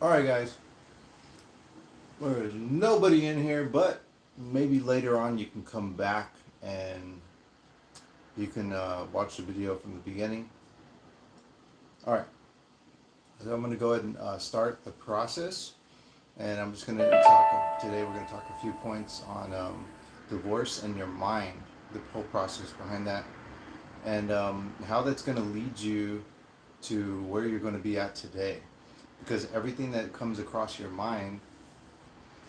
All right, guys. There's nobody in here, but maybe later on you can come back and you can watch the video from the beginning. All right. So I'm going to go ahead and start the process, and I'm just going to talk today. We're going to talk a few points on divorce and your mind, the whole process behind that, and how that's going to lead you to where you're going to be at today. Because everything that comes across your mind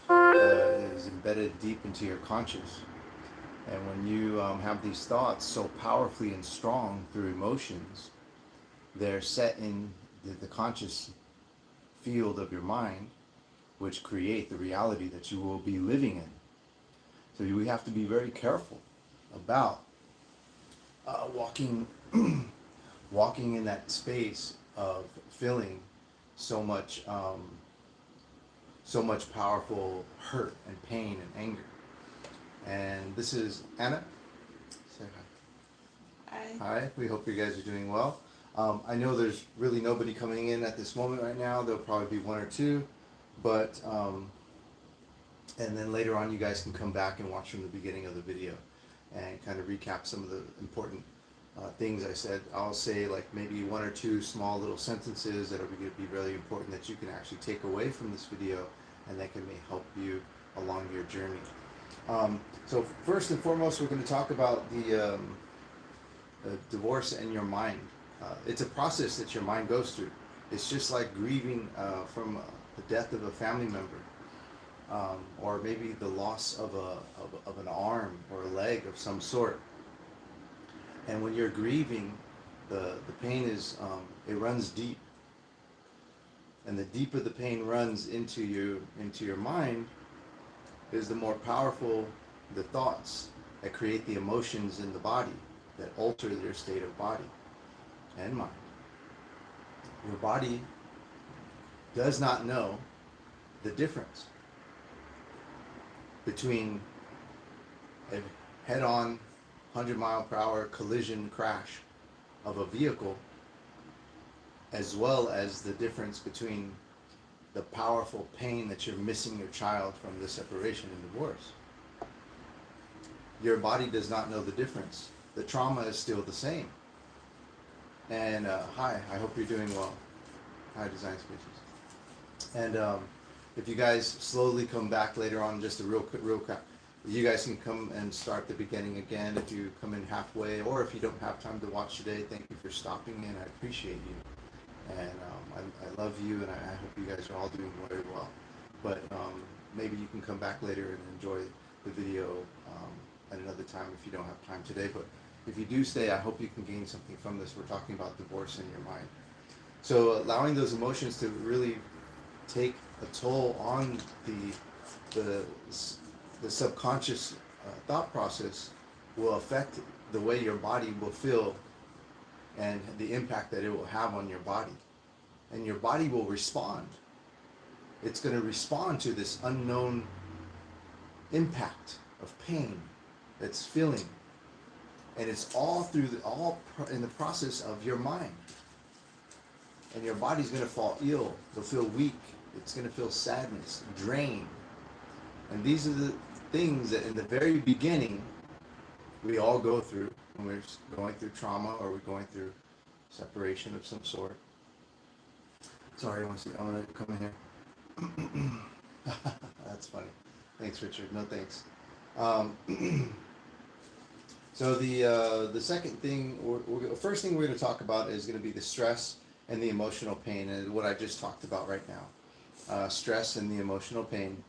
is embedded deep into your conscious. And when you have these thoughts so powerfully and strong through emotions, they're set in the conscious field of your mind, which create the reality that you will be living in. So we have to be very careful about walking, walking in that space of feeling so much, so much powerful hurt and pain and anger. And this is Anna. Say hi. I Hi. We hope you guys are doing well. I know there's really nobody coming in at this moment right now. There'll probably be one or two, but and then later on, you guys can come back and watch from the beginning of the video and kind of recap some of the important things I said. I'll say like maybe one or two small little sentences that are going to be really important that you can actually take away from this video, and that can may help you along your journey. So first and foremost, we're going to talk about the divorce and your mind. It's a process that your mind goes through. It's just like grieving from the death of a family member, or maybe the loss of an arm or a leg of some sort. And when you're grieving, the pain is it runs deep, and the deeper the pain runs into your mind, is the more powerful the thoughts that create the emotions in the body that alter their state of body and mind. Your body does not know the difference between a head-on 100-mile-per-hour collision crash of a vehicle, as well as the difference between the powerful pain that you're missing your child from the separation and divorce. Your body does not know the difference. The trauma is still the same. And hi, I hope you're doing well. Hi, Design Spaces. And if you guys slowly come back later on, just a real quick, you guys can come and start the beginning again if you come in halfway, or if you don't have time to watch today. Thank you for stopping in. I appreciate you, and I love you, and I hope you guys are all doing very well. But maybe you can come back later and enjoy the video at another time if you don't have time today. But if you do stay, I hope you can gain something from this. We're talking about divorce in your mind. So allowing those emotions to really take a toll on the subconscious thought process will affect the way your body will feel and the impact that it will have on your body. And your body will respond. It's going to respond to this unknown impact of pain that's feeling. And it's all in the process of your mind. And your body's going to fall ill. It'll feel weak. It's going to feel sadness, drained. And these are the things that in the very beginning we all go through when we're going through trauma or we're going through separation of some sort. Sorry, I want to come in here. That's funny. Thanks, Richard. No thanks. So the second thing, first thing we're going to talk about is going to be the stress and the emotional pain, and what I just talked about right now. Stress and the emotional pain.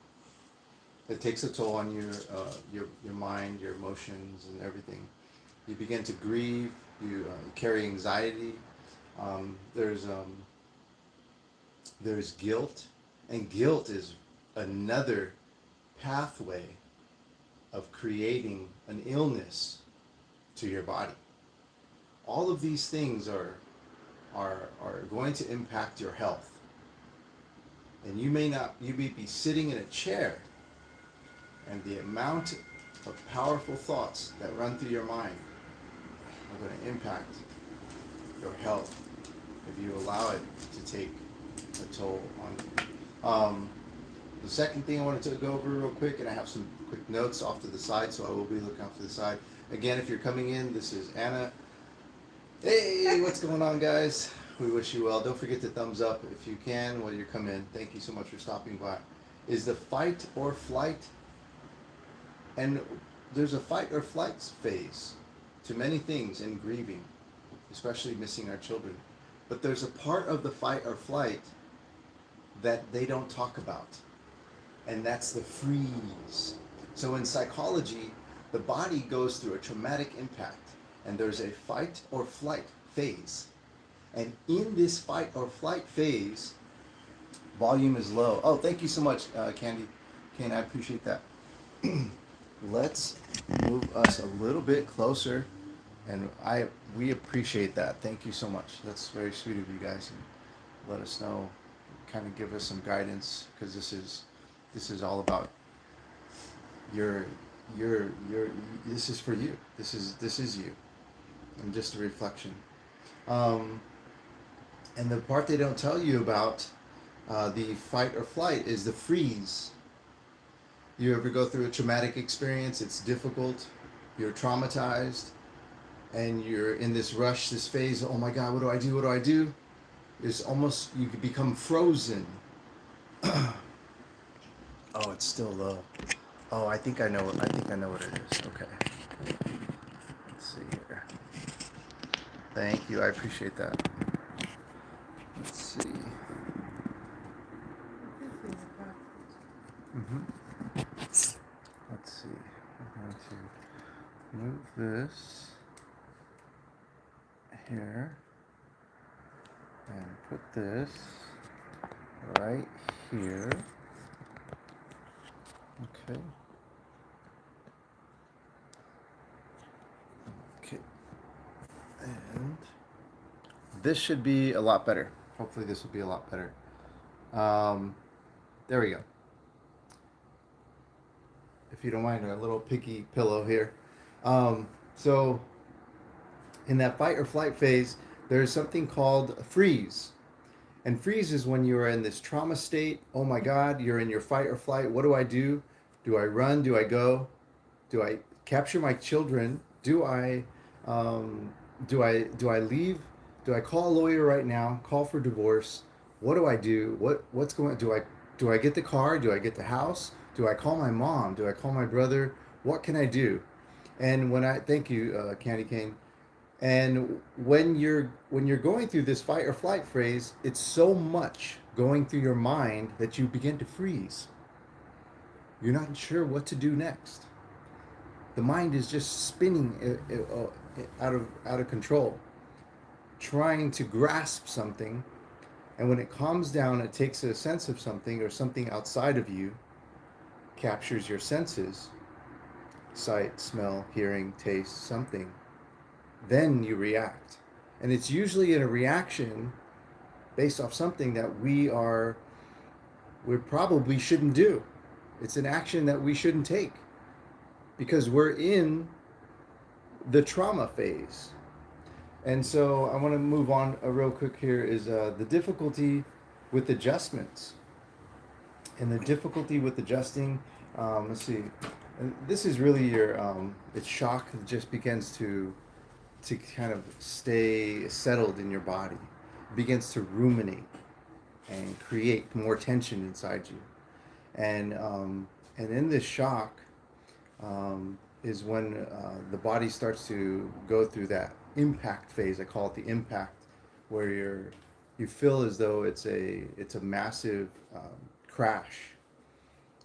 It takes a toll on your mind, your emotions, and everything. You begin to grieve. You carry anxiety. There's guilt, and guilt is another pathway of creating an illness to your body. All of these things are going to impact your health. And you may be sitting in a chair, and the amount of powerful thoughts that run through your mind are going to impact your health if you allow it to take a toll on you. The second thing I wanted to go over real quick, and I have some quick notes off to the side, so I will be looking off to the side. Again, if you're coming in, this is Anna. Hey, what's going on, guys? We wish you well. Don't forget to thumbs up if you can while you come in. Thank you so much for stopping by. Is the fight or flight, and there's a fight or flight phase to many things in grieving, especially missing our children. But there's a part of the fight or flight that they don't talk about, and that's the freeze. So in psychology, the body goes through a traumatic impact, and there's a fight or flight phase. And in this fight or flight phase, volume is low. Oh, thank you so much, Candy. Kane, I appreciate that. Let's move us a little bit closer, and we appreciate that. Thank you so much. That's very sweet of you guys, and let us know, kind of give us some guidance, because this is all about your this is for you. This is you, and just a reflection. And the part they don't tell you about the fight or flight is the freeze. You ever go through a traumatic experience? It's difficult. You're traumatized, and you're in this rush, this phase. Oh my God, what do I do? What do I do? It's almost, you could become frozen. Oh, it's still low. Oh, I think I know what it is. Okay. Let's see here. Thank you. I appreciate that. Let's see. Let's see. I'm going to move this here and put this right here. Okay. Okay. And this should be a lot better. Hopefully this will be a lot better. There we go. If you don't mind, a little picky pillow here. So in that fight or flight phase, there's something called freeze. And freeze is when you're in this trauma state. Oh my God, you're in your fight or flight. What do I do? Do I run? Do I go? Do I capture my children? Do I leave? Do I call a lawyer right now? Call for divorce? What do I do? What's going on? Do I get the car? Do I get the house? Do I call my mom? Do I call my brother? What can I do? And thank you, Candy Cane. And when you're going through this fight or flight phase, it's so much going through your mind that you begin to freeze. You're not sure what to do next. The mind is just spinning out of control, trying to grasp something. And when it calms down, it takes a sense of something, or something outside of you captures your senses, sight, smell, hearing, taste, something. Then you react. And it's usually in a reaction based off something that we probably shouldn't do. It's an action that we shouldn't take, because we're in the trauma phase. And so I want to move on real quick here is the difficulty with adjustments. And the difficulty with adjusting, let's see, and this is really it's shock that just begins to kind of stay settled in your body. It begins to ruminate and create more tension inside you. And in this shock is when the body starts to go through that impact phase. I call it the impact, where you feel as though it's a massive crash,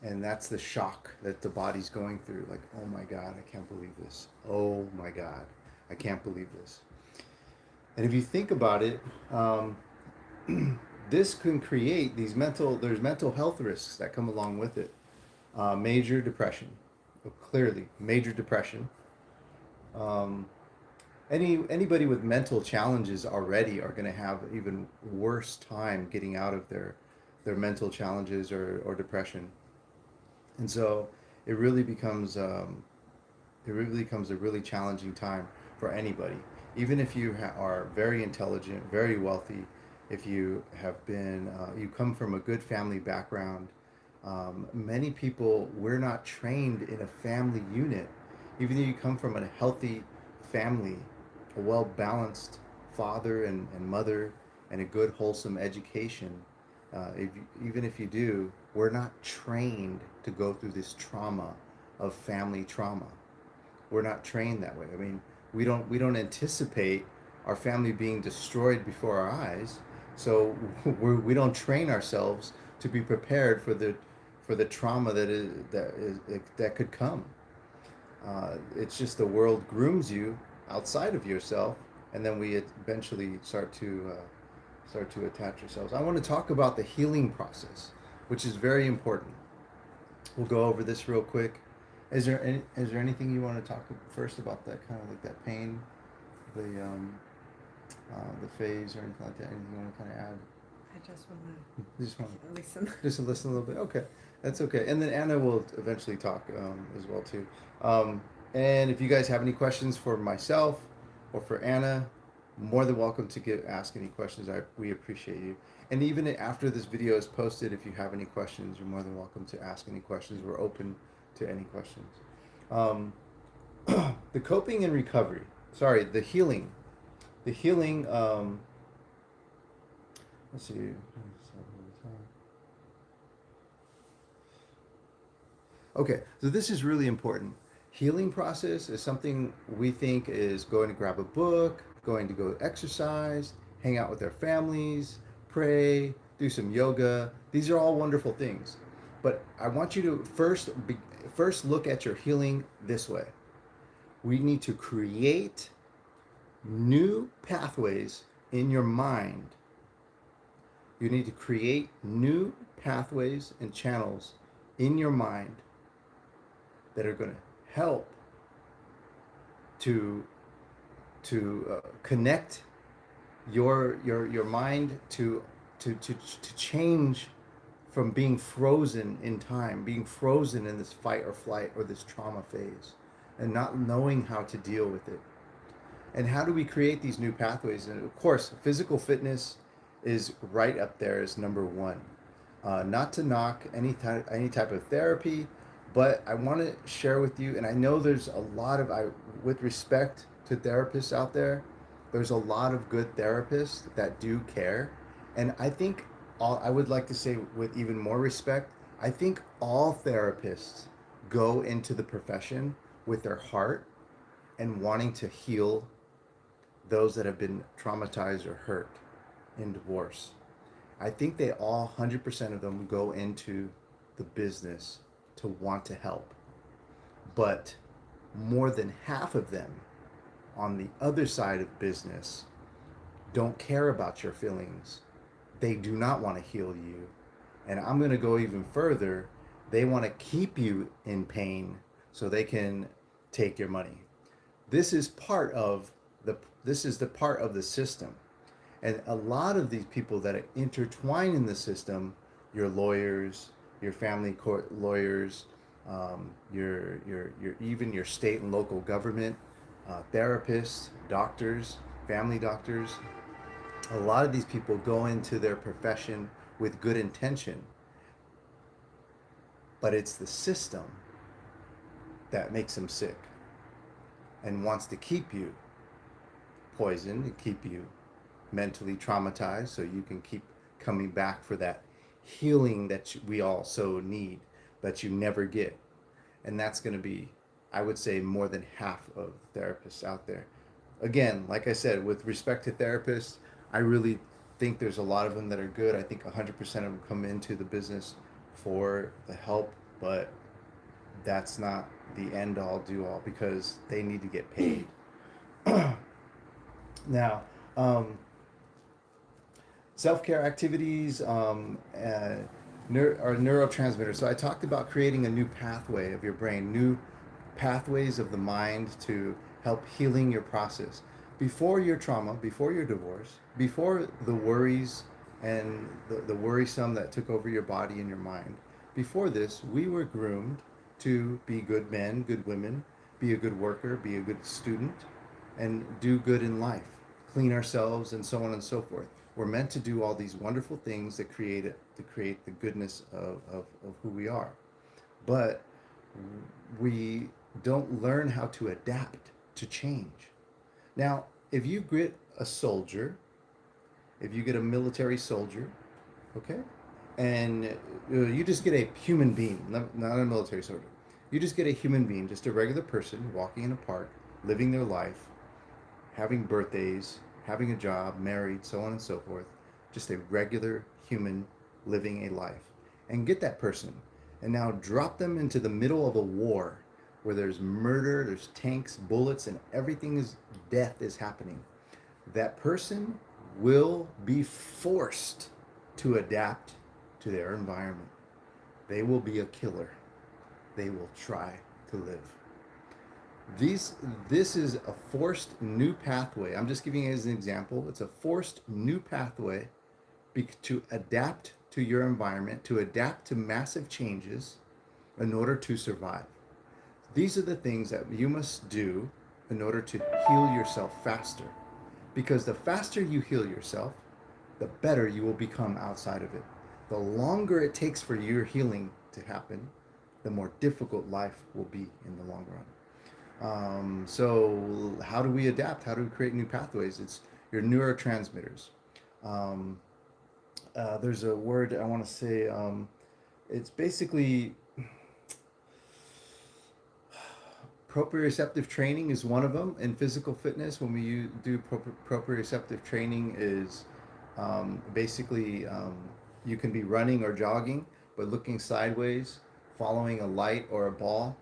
and that's the shock that the body's going through. Like, oh my God, I can't believe this. Oh my God, I can't believe this. And if you think about it, this can create there's mental health risks that come along with it. Major depression, clearly major depression. Anybody with mental challenges already are going to have even worse time getting out of their mental challenges or depression. And so it really becomes a really challenging time for anybody. Even if you are very intelligent, very wealthy, if you have been, you come from a good family background. Many people, we're not trained in a family unit. Even though you come from a healthy family, a well balanced father and mother, and a good, wholesome education, even if you do, we're not trained to go through this trauma of family trauma. We're not trained that way. I mean, we don't anticipate our family being destroyed before our eyes, so we don't train ourselves to be prepared for the trauma that could come. It's just the world grooms you outside of yourself, and then we eventually start to attach ourselves. I want to talk about the healing process, which is very important. We'll go over this real quick. Is there anything you want to talk first about, that kind of like that pain, the the phase, or anything like that? Anything you want to kind of add? I just want You just want to listen. just to listen a little bit. Okay, that's okay. And then Anna will eventually talk as well too. Um, and if you guys have any questions for myself or for Anna, more than welcome to ask any questions. We appreciate you. And even after this video is posted, if you have any questions, you're more than welcome to ask any questions. We're open to any questions. Um, the coping and recovery. Sorry, the healing. The healing. Let's see. Okay, so this is really important. Healing process is something we think is going to grab a book, going to go exercise, hang out with their families, pray, do some yoga. These are all wonderful things. But I want you to first look at your healing this way. We need to create new pathways in your mind. You need to create new pathways and channels in your mind that are going to help to connect your mind to change from being frozen in time, being frozen in this fight or flight or this trauma phase, and not knowing how to deal with it. And how do we create these new pathways? And of course, physical fitness is right up there as number one. Not to knock any type of therapy, but I want to share with you, and I know there's a lot of, with respect to therapists out there, there's a lot of good therapists that do care, and I think I would like to say with even more respect, I think all therapists go into the profession with their heart and wanting to heal those that have been traumatized or hurt in divorce. I think they all 100% of them go into the business to want to help. But more than half of them on the other side of business don't care about your feelings. They do not want to heal you. And I'm going to go even further. They want to keep you in pain so they can take your money. This is part of the part of the system. And a lot of these people that are intertwined in the system, your lawyers, your family court lawyers, your even your state and local government, therapists, doctors, family doctors. A lot of these people go into their profession with good intention, but it's the system that makes them sick and wants to keep you poisoned and keep you mentally traumatized so you can keep coming back for that healing that we all so need, that you never get. And that's going to be, I would say, more than half of therapists out there. Again, like I said, with respect to therapists, I really think there's a lot of them that are good. I think 100% of them come into the business for the help, but that's not the end all do all, because they need to get paid. Now, self-care activities are neurotransmitters. So I talked about creating a new pathway of your brain, new pathways of the mind to help healing your process. Before your trauma, before your divorce, before the worries and the worrisome that took over your body and your mind, before this, we were groomed to be good men, good women, be a good worker, be a good student, and do good in life, clean ourselves, and so on and so forth. We're meant to do all these wonderful things that create the goodness of who we are. But we don't learn how to adapt to change. Now, if you get a soldier, if you get a military soldier, okay, and you just get a human being, not a military soldier, you just get a human being, just a regular person walking in a park, living their life, having birthdays, having a job, married, so on and so forth, just a regular human living a life, and get that person and now drop them into the middle of a war where there's murder, there's tanks, bullets, and everything is death is happening. That person will be forced to adapt to their environment. They will be a killer. They will try to live. This is a forced new pathway. I'm just giving it as an example. It's a forced new pathway to adapt to your environment, to adapt to massive changes in order to survive. These are the things that you must do in order to heal yourself faster. Because the faster you heal yourself, the better you will become outside of it. The longer it takes for your healing to happen, the more difficult life will be in the long run. So how do we adapt? How do we create new pathways? It's your neurotransmitters. Um, there's a word I want to say. It's basically proprioceptive training is one of them in physical fitness. When we do proprioceptive training, is basically you can be running or jogging, but looking sideways, following a light or a ball,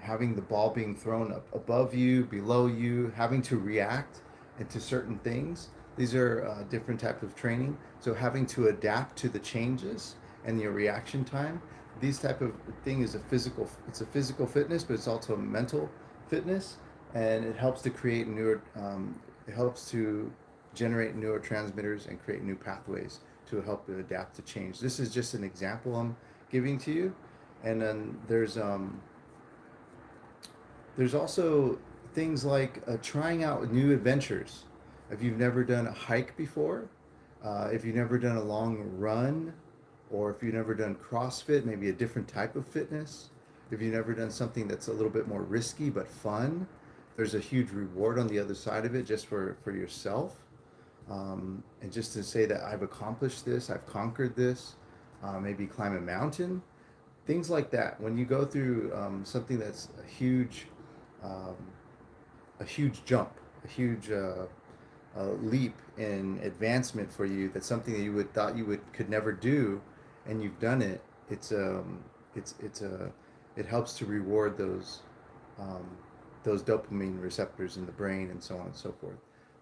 having the ball being thrown up above you, below you, having to react into certain things. These are different types of training. So having to adapt to the changes and your reaction time. These type of thing is it's a physical fitness, but it's also a mental fitness, and it helps to create it helps to generate neurotransmitters and create new pathways to help to adapt to change. This is just an example I'm giving to you, and then there's also things like trying out new adventures. If you've never done a hike before, if you've never done a long run, or if you've never done CrossFit, maybe a different type of fitness, if you've never done something that's a little bit more risky but fun, there's a huge reward on the other side of it just for yourself. And just to say that I've accomplished this, I've conquered this, maybe climb a mountain, things like that. When you go through something that's um, a huge jump, a huge leap in advancement for you, that's something that you would thought you could never do, and you've done it. It helps to reward um, those dopamine receptors in the brain and so on and so forth,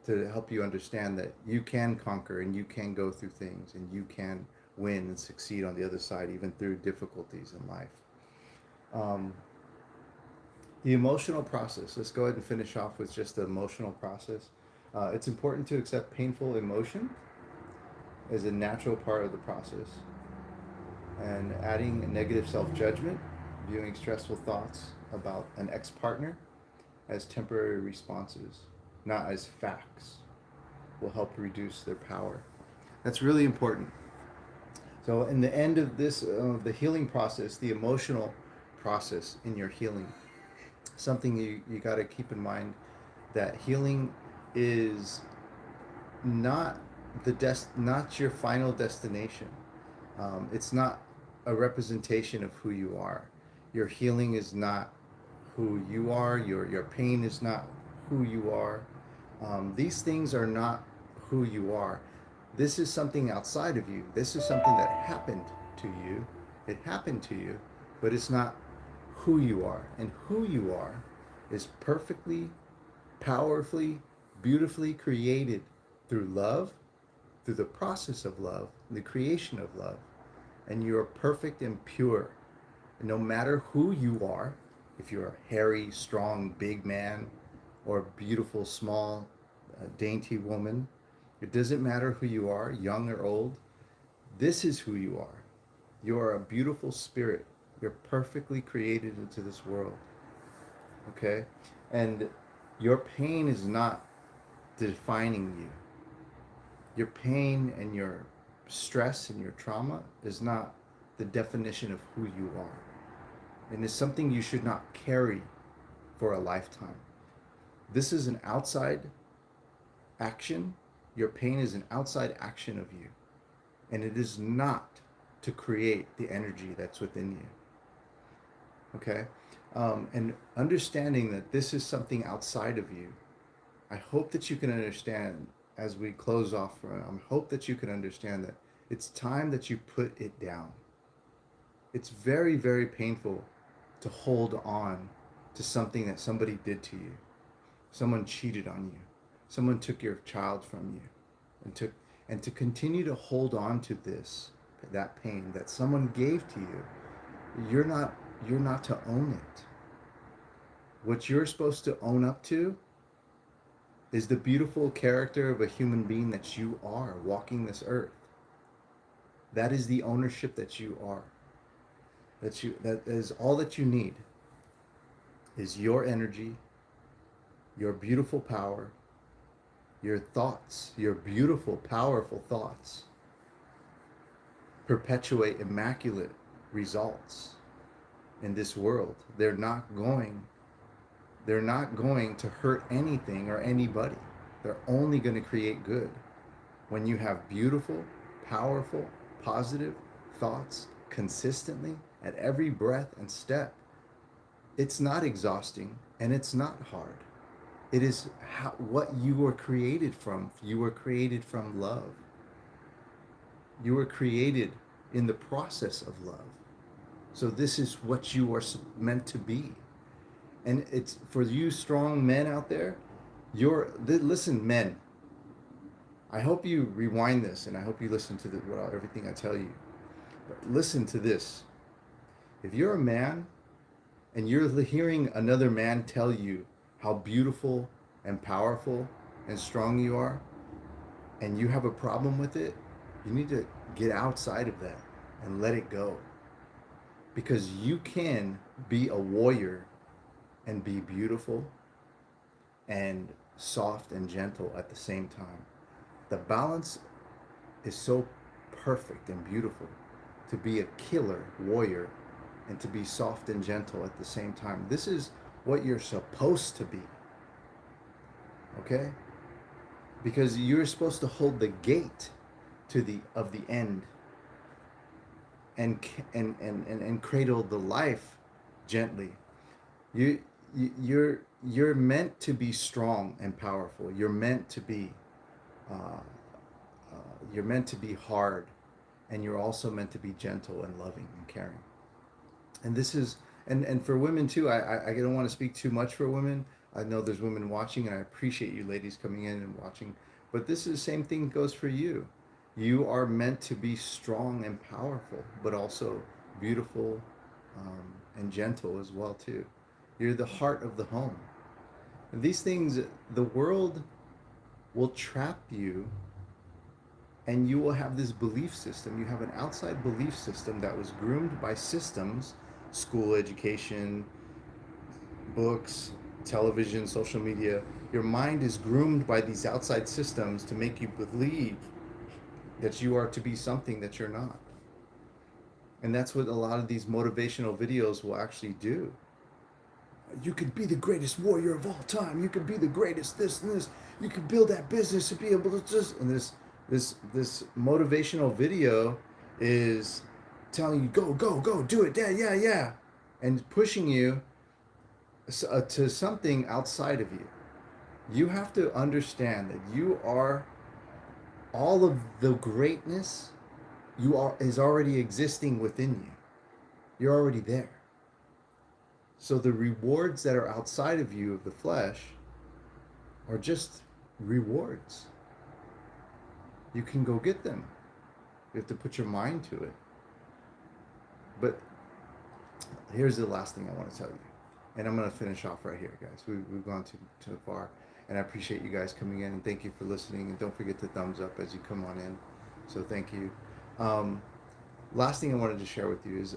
to help you understand that you can conquer and you can go through things and you can win and succeed on the other side, even through difficulties in life. Um, the emotional process. Let's go ahead and finish off with just the emotional process. It's important to accept painful emotion as a natural part of the process, and adding negative self-judgment, viewing stressful thoughts about an ex-partner as temporary responses, not as facts, will help reduce their power. That's really important. So in the end of this, the healing process, the emotional process in your healing, something you got to keep in mind, that healing is not not your final destination. It's not a representation of who you are. Your healing is not who you are. Your pain is not who you are. These things are not who you are. This is something outside of you. This is something that happened to you. It happened to you, but it's not who you are. And who you are is perfectly, powerfully, beautifully created through love, through the process of love, the creation of love. And you are perfect and pure. And no matter who you are, if you're a hairy, strong, big man, or a beautiful, small, dainty woman, it doesn't matter who you are, young or old. This is who you are. You are a beautiful spirit. You're perfectly created into this world. Okay? And your pain is not defining you. Your pain and your stress and your trauma is not the definition of who you are. And it's something you should not carry for a lifetime. This is an outside action. Your pain is an outside action of you. And it is not to create the energy that's within you. Okay? And understanding that this is something outside of you, I hope that you can understand as we close off. I hope that you can understand that it's time that you put it down. It's very, very painful to hold on to something that somebody did to you. Someone cheated on you. Someone took your child from you, and to continue to hold on to that pain that someone gave to you. You're not to own it. What you're supposed to own up to is the beautiful character of a human being that you are walking this earth. That is the ownership that you are. That is all that you need, is your energy, your beautiful power, your thoughts, your beautiful, powerful thoughts perpetuate immaculate results in this world. They're not going to hurt anything or anybody. They're only going to create good. When you have beautiful, powerful, positive thoughts consistently at every breath and step, it's not exhausting and it's not hard. It is what you were created from. You were created from love. You were created in the process of love. So this is what you are meant to be. And it's for you strong men out there, listen, men. I hope you rewind this and I hope you listen to everything I tell you. But listen to this. If you're a man and you're hearing another man tell you how beautiful and powerful and strong you are, and you have a problem with it, you need to get outside of that and let it go. Because you can be a warrior and be beautiful and soft and gentle at the same time. The balance is so perfect and beautiful to be a killer warrior and to be soft and gentle at the same time. This is what you're supposed to be. Okay? Because you're supposed to hold the gate of the end and cradle the life gently. You're meant to be strong and powerful. You're meant to be hard, and you're also meant to be gentle and loving and caring. And this is and for women too. I don't want to speak too much for women. I know there's women watching, and I appreciate you ladies coming in and watching. But this is the same thing goes for you. You are meant to be strong and powerful, but also beautiful and gentle as well too. You're the heart of the home. And these things, the world will trap you, and you will have this belief system. You have an outside belief system that was groomed by systems, school education, books, television, social media. Your mind is groomed by these outside systems to make you believe that you are to be something that you're not. And that's what a lot of these motivational videos will actually do. You could be the greatest warrior of all time. You could be the greatest this and this. You could build that business to be able to just, and this motivational video is telling you go do it, yeah, and pushing you to something outside of you. You have to understand that you are all of the greatness is already existing within you. You're already there. So the rewards that are outside of you of the flesh are just rewards. You can go get them. You have to put your mind to it. But here's the last thing I want to tell you. And I'm going to finish off right here, guys. We've gone too far. And I appreciate you guys coming in. And thank you for listening. And don't forget to thumbs up as you come on in. So thank you. Last thing I wanted to share with you is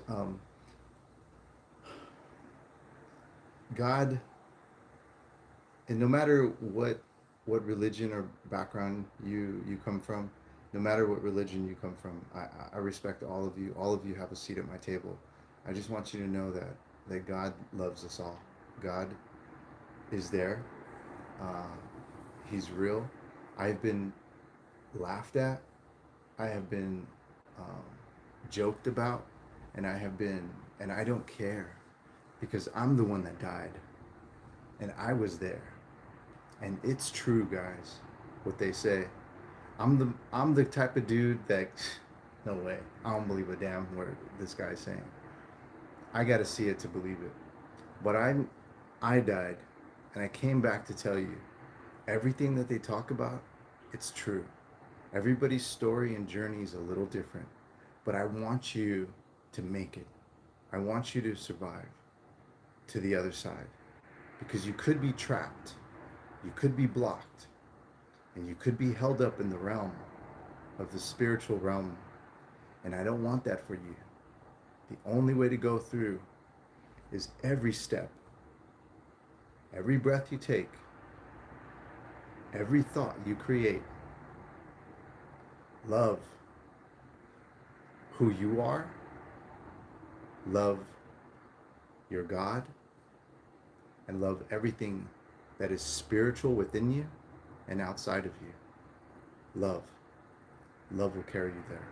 God, and no matter what what religion or background you come from, no matter what religion you come from, I respect all of you. All of you have a seat at my table. I just want you to know that God loves us all. God is there. Uh, he's real. I've been laughed at. I have been um, joked about, and and I don't care because I'm the one that died, and I was there, and it's true, guys. What they say. I'm the type of dude that, no way. I don't believe a damn word this guy's saying. I got to see it to believe it. But I died, and I came back to tell you everything that they talk about. It's true. Everybody's story and journey is a little different, but I want you to make it. I want you to survive to the other side because you could be trapped, you could be blocked, and you could be held up in the realm of the spiritual realm. And I don't want that for you. The only way to go through is every step, every breath you take, every thought you create. Love who you are, love your God, and love everything that is spiritual within you and outside of you. Love. Love will carry you there.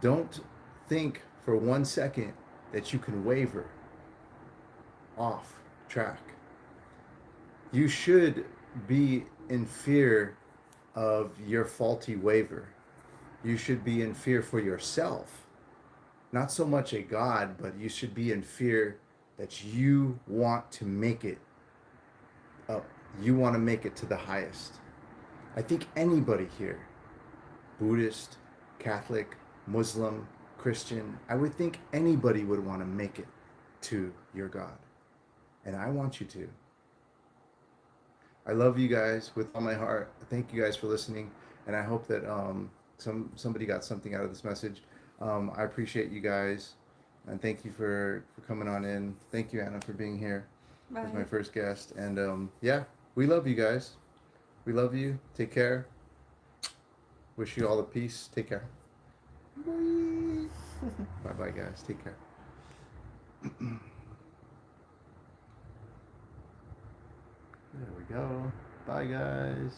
Don't think for 1 second that you can waver off track. You should be in fear of your faulty waver. You should be in fear for yourself. Not so much a God, but you should be in fear that you want to make it up. You want to make it to the highest. I think anybody here, Buddhist, Catholic, Muslim, Christian, I would think anybody would want to make it to your God. And I want you to. I love you guys with all my heart. Thank you guys for listening. And I hope that somebody got something out of this message. I appreciate you guys. And thank you for coming on in. Thank you, Anna, for being here as my first guest. And yeah, we love you guys. We love you. Take care. Wish you all the peace. Take care. Bye. Bye-bye, guys. Take care. There we go. Bye, guys.